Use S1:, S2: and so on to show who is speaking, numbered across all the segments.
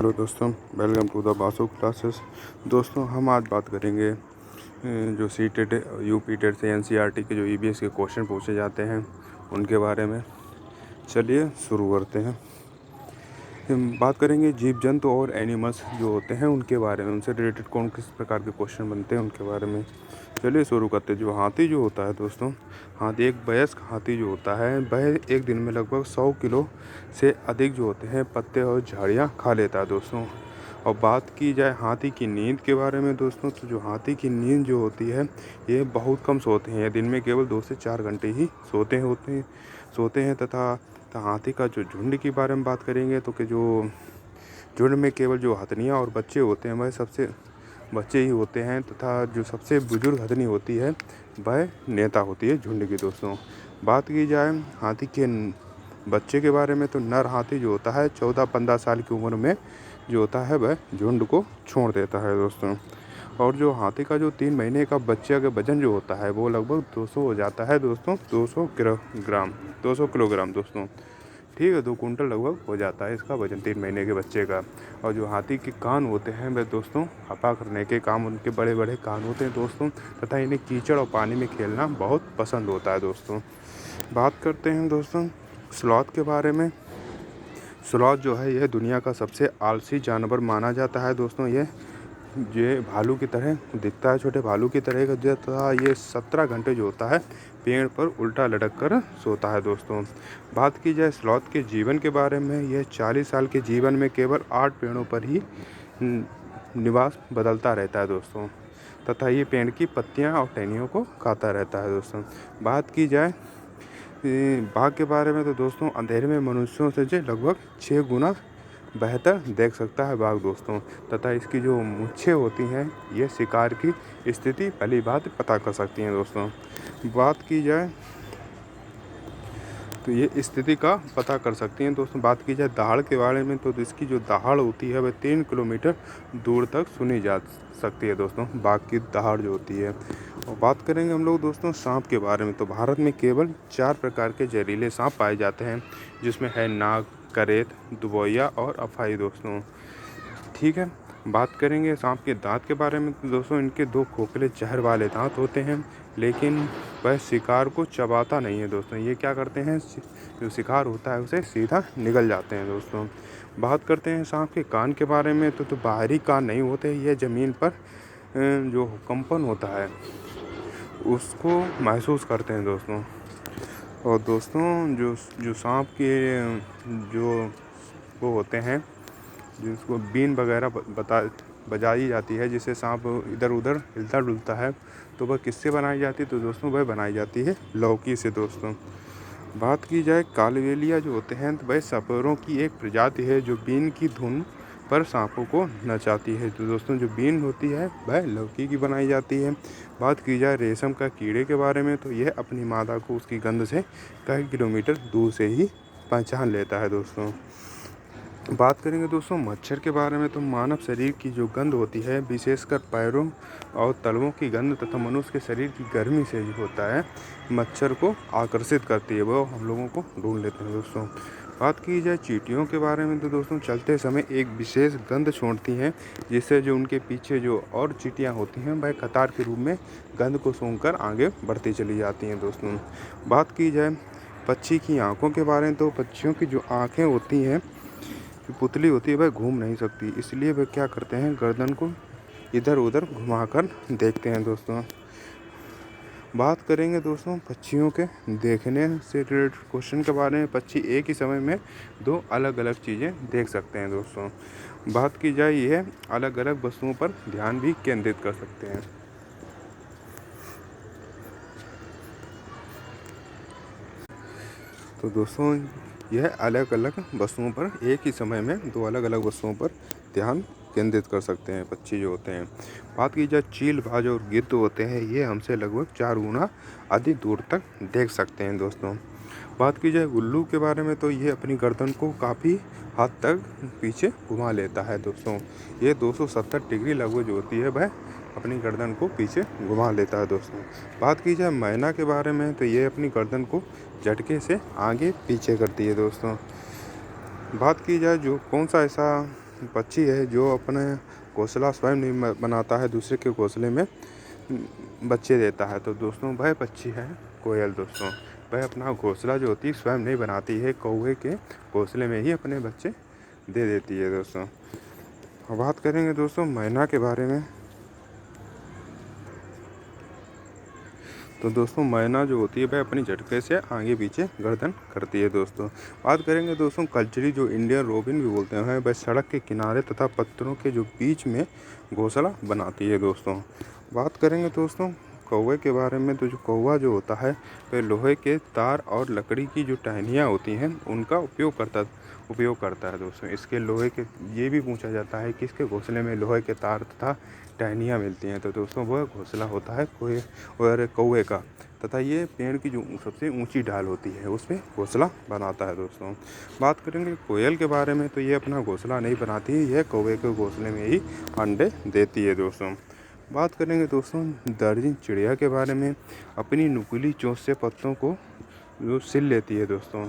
S1: Hello दोस्तों, welcome to the Basu classes. दोस्तों, हम आज बात करेंगे जो सी टेट, यूपी टेट से एनसीईआरटी के जो ईवीएस के क्वेश्चन पूछे जाते हैं उनके बारे में। चलिए शुरू करते हैं। हम बात करेंगे जीव जंतु और एनिमल्स जो होते हैं उनके बारे में, उनसे रिलेटेड कौन किस प्रकार के क्वेश्चन बनते हैं उनके बारे में। चलिए शुरू करते हैं। जो हाथी जो होता है दोस्तों, हाथी एक वयस्क हाथी जो होता है वह एक दिन में लगभग 100 किलो से अधिक जो होते हैं पत्ते और झाड़ियाँ खा लेता है दोस्तों। और बात की जाए हाथी की नींद के बारे में दोस्तों, तो जो हाथी की नींद जो होती है ये बहुत कम सोते हैं। दिन में केवल 2 से 4 घंटे ही सोते हैं तथा हाथी का जो झुंड के बारे में बात करेंगे तो कि जो झुंड में केवल जो हथनियाँ और बच्चे होते हैं वह सबसे बच्चे ही होते हैं तथा जो सबसे बुजुर्ग हथनी होती है वह नेता होती है झुंड की दोस्तों। बात की जाए हाथी के बच्चे के बारे में तो नर हाथी जो होता है 14-15 साल की उम्र में जो होता है वह झुंड को छोड़ देता है दोस्तों। और जो हाथी का जो 3 महीने का बच्चे का वजन जो होता है वो लगभग 200 हो जाता है दोस्तों, 200 किलोग्राम दोस्तों। ठीक है, 2 कुंटल लगभग हो जाता है इसका वजन 3 महीने के बच्चे का। और जो हाथी के कान होते हैं वह दोस्तों हपा करने के काम, उनके बड़े बड़े कान होते हैं दोस्तों, तथा इन्हें कीचड़ और पानी में खेलना बहुत पसंद होता है दोस्तों। बात करते हैं दोस्तों स्लॉथ के बारे में। स्लॉथ जो है यह दुनिया का सबसे आलसी जानवर माना जाता है दोस्तों। ये भालू की तरह दिखता है, छोटे भालू की तरह का तथा ये 17 घंटे जो होता है पेड़ पर उल्टा लटक कर सोता है दोस्तों। बात की जाए स्लॉथ के जीवन के बारे में, यह 40 साल के जीवन में केवल 8 पेड़ों पर ही निवास बदलता रहता है दोस्तों, तथा ये पेड़ की पत्तियां और टहनियों को खाता रहता है दोस्तों। बात की जाए बाघ के बारे में तो दोस्तों अंधेरे में मनुष्यों से जो लगभग 6 गुना बेहतर देख सकता है बाघ दोस्तों, तथा इसकी जो मूंछें होती हैं ये शिकार की स्थिति पहली बात पता कर सकती हैं दोस्तों। बात की जाए तो ये स्थिति का पता कर सकती हैं दोस्तों। बात की जाए दहाड़ के बारे में तो इसकी जो दहाड़ होती है वह 3 किलोमीटर दूर तक सुनी जा सकती है दोस्तों, बाघ की दहाड़ जो होती है। और बात करेंगे हम लोग दोस्तों सांप के बारे में, तो भारत में केवल 4 प्रकार के जहरीले सांप पाए जाते हैं, जिसमें है नाग, करेत, दुबोया और अफाई दोस्तों। ठीक है, बात करेंगे सांप के दांत के बारे में तो दोस्तों इनके 2 खोखले जहर वाले दांत होते हैं, लेकिन वह शिकार को चबाता नहीं है दोस्तों। ये क्या करते हैं, जो शिकार होता है उसे सीधा निगल जाते हैं दोस्तों। बात करते हैं सांप के कान के बारे में तो बाहरी कान नहीं होते, यह ज़मीन पर जो कंपन होता है उसको महसूस करते हैं दोस्तों। और दोस्तों जो जो सांप के जो वो होते हैं जिसको बीन वगैरह बजाई जाती है, जिससे सांप इधर उधर हिलता डुलता है, तो वह किससे बनाई जाती है तो दोस्तों वह बनाई जाती है लौकी से दोस्तों। बात की जाए कालबेलिया जो होते हैं तो वह सांपों की एक प्रजाति है जो बीन की धुन पर सांपों को नचाती है। तो दोस्तों जो बीन होती है वह लौकी की बनाई जाती है। बात की जाए रेशम का कीड़े के बारे में तो यह अपनी मादा को उसकी गंध से कई किलोमीटर दूर से ही पहचान लेता है दोस्तों। बात करेंगे दोस्तों मच्छर के बारे में, तो मानव शरीर की जो गंध होती है विशेषकर पैरों और तलवों की गंध तथा मनुष्य के शरीर की गर्मी से ही होता है मच्छर को आकर्षित करती है, वो हम लोगों को ढूंढ लेते हैं दोस्तों। बात की जाए चींटियों के बारे में तो दोस्तों चलते समय एक विशेष गंध छोड़ती हैं, जिससे जो उनके पीछे जो और चींटियाँ होती हैं वह कतार के रूप में गंध को सूंघकर आगे बढ़ती चली जाती हैं दोस्तों। बात की जाए पक्षी की आँखों के बारे में, तो पक्षियों की जो आँखें होती हैं, जो पुतली होती है वह घूम नहीं सकती, इसलिए वह क्या करते हैं गर्दन को इधर उधर घुमाकर देखते हैं दोस्तों। बात करेंगे दोस्तों पक्षियों के देखने से रिलेटेड क्वेश्चन के बारे में। पक्षी एक ही समय में 2 अलग अलग चीज़ें देख सकते हैं दोस्तों। बात की जाए यह अलग अलग वस्तुओं पर ध्यान भी केंद्रित कर सकते हैं। तो दोस्तों यह अलग अलग वस्तुओं पर एक ही समय में 2 अलग अलग वस्तुओं पर ध्यान केंद्रित कर सकते हैं पक्षी जो होते हैं। बात की जाए चील, बाज और गिद्ध होते हैं, ये हमसे लगभग 4 गुना अधिक दूर तक देख सकते हैं दोस्तों। बात की जाए उल्लू के बारे में तो ये अपनी गर्दन को काफ़ी हद तक पीछे घुमा लेता है दोस्तों। ये 270 डिग्री लगभग जो होती है वह अपनी गर्दन को पीछे घुमा लेता है दोस्तों। बात की जाए मैना के बारे में तो ये अपनी गर्दन को झटके से आगे पीछे करती है दोस्तों। बात की जाए जो कौन सा ऐसा पक्षी है जो अपना घोंसला स्वयं नहीं बनाता है, दूसरे के घोंसले में बच्चे देता है। तो दोस्तों वह पक्षी है कोयल दोस्तों। वह अपना घोंसला जो होती है स्वयं नहीं बनाती है, कौवे के घोंसले में ही अपने बच्चे दे देती है दोस्तों। अब बात करेंगे दोस्तों मैना के बारे में। तो दोस्तों मैना जो होती है वह अपनी झटके से आगे पीछे गर्दन करती है दोस्तों। बात करेंगे दोस्तों कल्चरी जो इंडियन रोबिन भी बोलते हैं, वह सड़क के किनारे तथा पत्थरों के जो बीच में घोंसला बनाती है दोस्तों। बात करेंगे दोस्तों कौवे के बारे में। तो जो कौवा जो होता है वह लोहे के तार और लकड़ी की जो टहनियाँ होती हैं उनका उपयोग करता है दोस्तों। इसके लोहे के ये भी पूछा जाता है कि इसके घोंसले में लोहे के तार तथा टहनियाँ मिलती हैं। तो दोस्तों वह घोंसला होता है कौवे का, तथा ये पेड़ की जो सबसे ऊंची डाल होती है उस पर घोंसला बनाता है दोस्तों। बात करेंगे कोयल के बारे में। तो ये अपना घोंसला नहीं बनाती है, यह कौवे के घोंसले में ही अंडे देती है दोस्तों। बात करेंगे दोस्तों दर्जन चिड़िया के बारे में। अपनी नुकीली चोंच से पत्तों को जो सिल लेती है दोस्तों।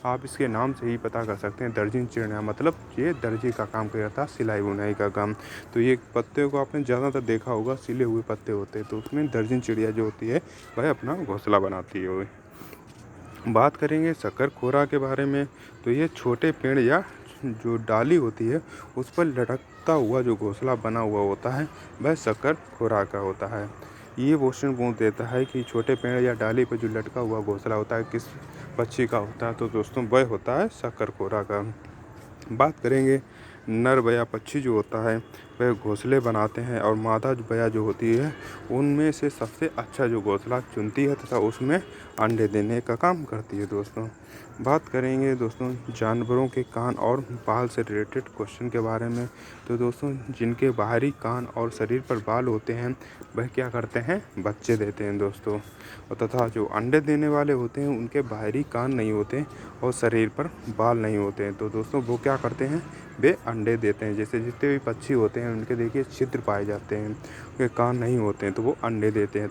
S1: आप इसके नाम से ही पता कर सकते हैं, दर्जन चिड़िया मतलब ये दर्जी का काम करता है, सिलाई बुनाई का काम। तो ये पत्ते को आपने ज़्यादातर देखा होगा, सिले हुए पत्ते होते हैं, तो उसमें दर्जन चिड़िया जो होती है वह अपना घोंसला बनाती है। बात करेंगे शकरखोरा के बारे में। तो ये छोटे पेड़ या जो डाली होती है उस पर लटकता हुआ जो घोंसला बना हुआ होता है वह शकरखोरा का होता है। ये क्वेश्चन पूछ देता है कि छोटे पेड़ या डाली पर जो लटका हुआ घोंसला होता है किस पक्षी का होता है। तो दोस्तों वह होता है शकरखोरा का। बात करेंगे नर बया पक्षी जो होता है वह घोंसले बनाते हैं और मादा बया जो होती है उनमें से सबसे अच्छा जो घोंसला चुनती है तथा उसमें अंडे देने का काम करती है दोस्तों। बात करेंगे दोस्तों जानवरों के कान और बाल से रिलेटेड क्वेश्चन के बारे में। तो दोस्तों जिनके बाहरी कान और शरीर पर बाल होते हैं वह क्या करते हैं, बच्चे देते हैं दोस्तों। और तथा जो अंडे देने वाले होते हैं उनके बाहरी कान नहीं होते और शरीर पर बाल नहीं होते हैं। तो दोस्तों वो क्या करते हैं, वे अंडे देते हैं। जैसे जितने भी पक्षी होते हैं उनके देखिए छिद्र पाए जाते हैं, उनके कान नहीं होते हैं तो वो अंडे देते हैं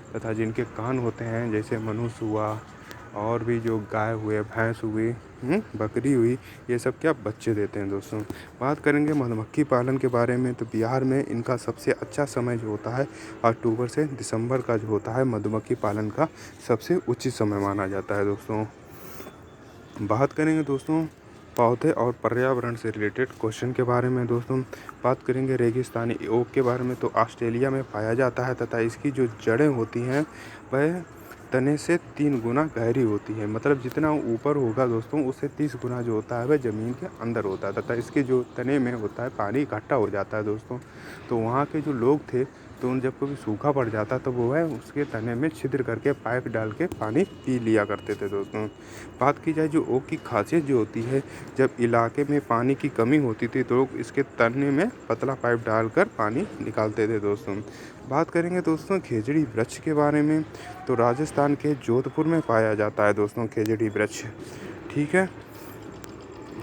S1: तथा जिनके कान होते हैं जैसे मनुष्य हुआ और भी जो गाय हुए, भैंस हुई, बकरी हुई, ये सब क्या बच्चे देते हैं दोस्तों। बात करेंगे मधुमक्खी पालन के बारे में। तो बिहार में इनका सबसे अच्छा समय जो होता है अक्टूबर से दिसंबर का जो होता है मधुमक्खी पालन का सबसे उचित समय माना जाता है दोस्तों। बात करेंगे दोस्तों पौधे और पर्यावरण से रिलेटेड क्वेश्चन के बारे में दोस्तों। बात करेंगे रेगिस्तानी ओक के बारे में। तो ऑस्ट्रेलिया में पाया जाता है तथा इसकी जो जड़ें होती हैं वह तने से 3 गुना गहरी होती है। मतलब जितना ऊपर होगा दोस्तों उससे 30 गुना जो होता है वह ज़मीन के अंदर होता है तथा इसके जो तने में होता है पानी इकट्ठा हो जाता है दोस्तों। तो वहाँ के जो लोग थे तो उन जब कभी सूखा पड़ जाता तो वो है उसके तने में छिद्र करके पाइप डाल के पानी पी लिया करते थे दोस्तों। बात की जाए जो ओक की खासियत जो होती है, जब इलाके में पानी की कमी होती थी तो लोग इसके तने में पतला पाइप डालकर पानी निकालते थे दोस्तों। बात करेंगे दोस्तों खेजड़ी वृक्ष के बारे में। तो राजस्थान के जोधपुर में पाया जाता है दोस्तों खेजड़ी वृक्ष, ठीक है।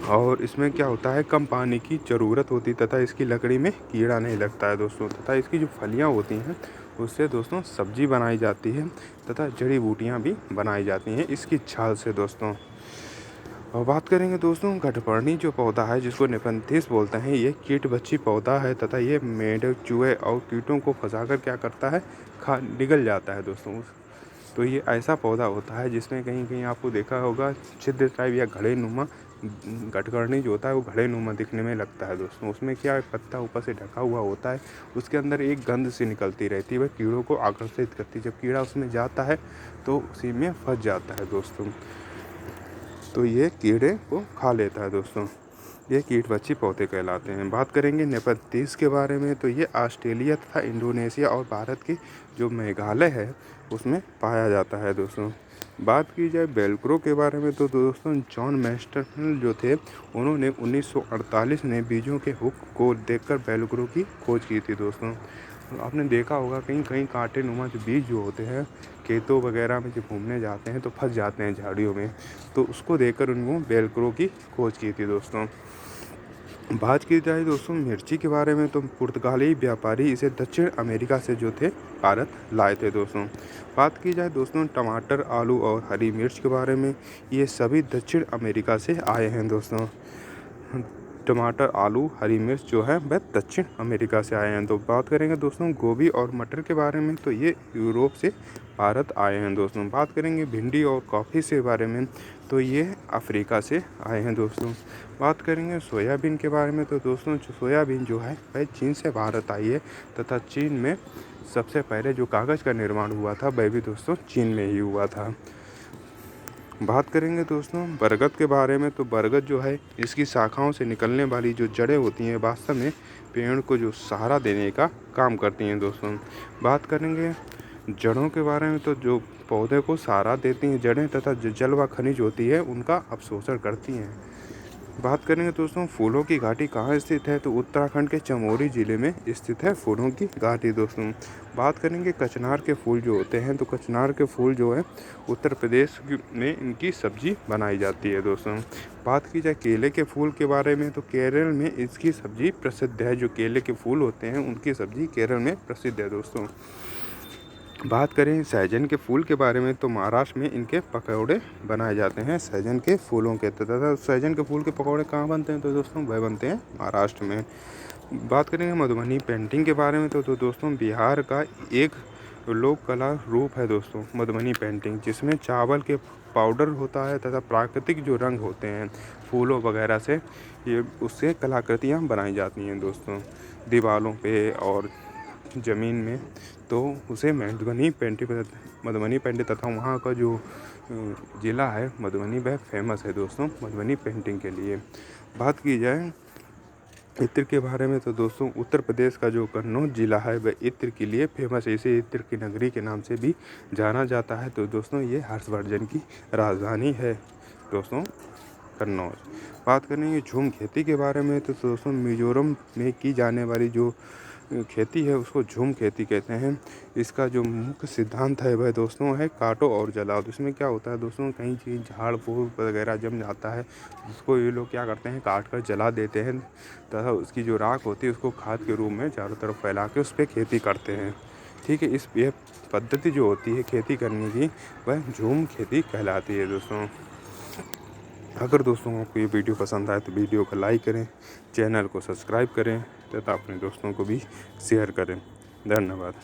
S1: और इसमें क्या होता है, कम पानी की ज़रूरत होती तथा इसकी लकड़ी में कीड़ा नहीं लगता है दोस्तों। तथा इसकी जो फलियां होती हैं उससे दोस्तों सब्जी बनाई जाती है तथा जड़ी बूटियां भी बनाई जाती हैं इसकी छाल से दोस्तों। और बात करेंगे दोस्तों घटपर्णी जो पौधा है जिसको नेफंथिस बोलते हैं, ये कीट बच्ची पौधा है तथा ये मेंढक, चूहे और कीटों को फंसाकर क्या करता है, निगल जाता है दोस्तों। तो ये ऐसा पौधा होता है जिसमें कहीं कहीं आपको देखा होगा छिद्र टाइप या घड़े नुमा घटकरनी जो होता है वो घड़े नुमा दिखने में लगता है दोस्तों। उसमें क्या है, पत्ता ऊपर से ढका हुआ होता है, उसके अंदर एक गंध सी निकलती रहती है, वह कीड़ों को आकर्षित करती है। जब कीड़ा उसमें जाता है तो उसी में फंस जाता है दोस्तों, तो ये कीड़े को खा लेता है दोस्तों। ये कीट बच्ची पौधे कहलाते हैं। बात करेंगे नेपथीस के बारे में। तो ये ऑस्ट्रेलिया तथा इंडोनेशिया और भारत की जो मेघालय है उसमें पाया जाता है दोस्तों। बात की जाए वेलक्रो के बारे में तो दोस्तों जॉन मैस्टरल जो थे उन्होंने 1948 में बीजों के हुक को देखकर वेलक्रो की खोज की थी दोस्तों। आपने देखा होगा कहीं कहीं कांटे नुमा जो बीज जो होते हैं खेतों वगैरह में जब घूमने जाते हैं तो फंस जाते हैं झाड़ियों में, तो उसको देखकर उनको वेलक्रो की खोज की थी दोस्तों। बात की जाए दोस्तों मिर्ची के बारे में। तो पुर्तगाली व्यापारी इसे दक्षिण अमेरिका से जो थे भारत लाए थे दोस्तों। बात की जाए दोस्तों टमाटर, आलू और हरी मिर्च के बारे में, ये सभी दक्षिण अमेरिका से आए हैं दोस्तों। टमाटर, आलू, हरी मिर्च जो है वह दक्षिण अमेरिका से आए हैं। तो बात करेंगे दोस्तों गोभी और मटर के बारे में, तो ये यूरोप से भारत आए हैं दोस्तों। बात करेंगे भिंडी और कॉफ़ी से बारे में, तो ये अफ्रीका से आए हैं दोस्तों। बात करेंगे सोयाबीन के बारे में, तो दोस्तों सोयाबीन जो है वह चीन से भारत आई है तथा चीन में सबसे पहले जो कागज़ का निर्माण हुआ था वह भी दोस्तों चीन में ही हुआ था। बात करेंगे दोस्तों बरगद के बारे में, तो बरगद जो है इसकी शाखाओं से निकलने वाली जो जड़ें होती हैं वास्तव में पेड़ को जो सहारा देने का काम करती हैं दोस्तों। बात करेंगे जड़ों के बारे में, तो जो पौधे को सहारा देती हैं जड़ें तथा जो जल व खनिज होती है उनका अवशोषण करती हैं। बात करेंगे दोस्तों फूलों की घाटी कहाँ स्थित है, तो उत्तराखंड के चमोली ज़िले में स्थित है फूलों की घाटी दोस्तों। बात करेंगे कचनार के फूल जो होते हैं, तो कचनार के फूल जो है उत्तर प्रदेश में इनकी सब्जी बनाई जाती है दोस्तों। बात की जाए केले के फूल के बारे में, तो केरल में इसकी सब्जी प्रसिद्ध है। जो केले के फूल होते हैं उनकी सब्जी केरल में प्रसिद्ध है दोस्तों। बात करें सहजन के फूल के बारे में, तो महाराष्ट्र में इनके पकौड़े बनाए जाते हैं सहजन के फूलों के। तथा सहजन के फूल के पकौड़े कहाँ बनते हैं, तो दोस्तों वह बनते हैं महाराष्ट्र में। बात करेंगे मधुबनी पेंटिंग के बारे में, तो दोस्तों बिहार का एक लोक कला रूप है दोस्तों मधुबनी पेंटिंग, जिसमें चावल के पाउडर होता है तथा प्राकृतिक जो रंग होते हैं फूलों वगैरह से ये उससे कलाकृतियाँ बनाई जाती हैं दोस्तों दीवारों पे और ज़मीन में। तो उसे मधुबनी पेंटिंग तथा वहाँ का जो ज़िला है मधुबनी वह फेमस है दोस्तों मधुबनी पेंटिंग के लिए। बात की जाए इत्र के बारे में, तो दोस्तों उत्तर प्रदेश का जो कन्नौज ज़िला है वह इत्र के लिए फेमस है। इसे इत्र की नगरी के नाम से भी जाना जाता है। तो दोस्तों ये हर्षवर्धन की राजधानी है दोस्तों कन्नौज। बात करेंगे झूम खेती के बारे में, तो दोस्तों मिजोरम में की जाने वाली जो खेती है उसको झूम खेती कहते हैं। इसका जो मुख्य सिद्धांत है वह दोस्तों है काटो और जलाओ। तो इसमें क्या होता है दोस्तों कहीं चीज़ झाड़ फूल वगैरह जम जाता है उसको ये लोग क्या करते हैं काट कर जला देते हैं तथा उसकी जो राख होती है उसको खाद के रूप में चारों तरफ फैला के उस पर खेती करते हैं। ठीक है, यह पद्धति जो होती है खेती करने की वह झूम खेती कहलाती है दोस्तों। अगर दोस्तों आपको ये वीडियो पसंद आए तो वीडियो को लाइक करें, चैनल को सब्सक्राइब करें तथा अपने दोस्तों को भी शेयर करें। धन्यवाद।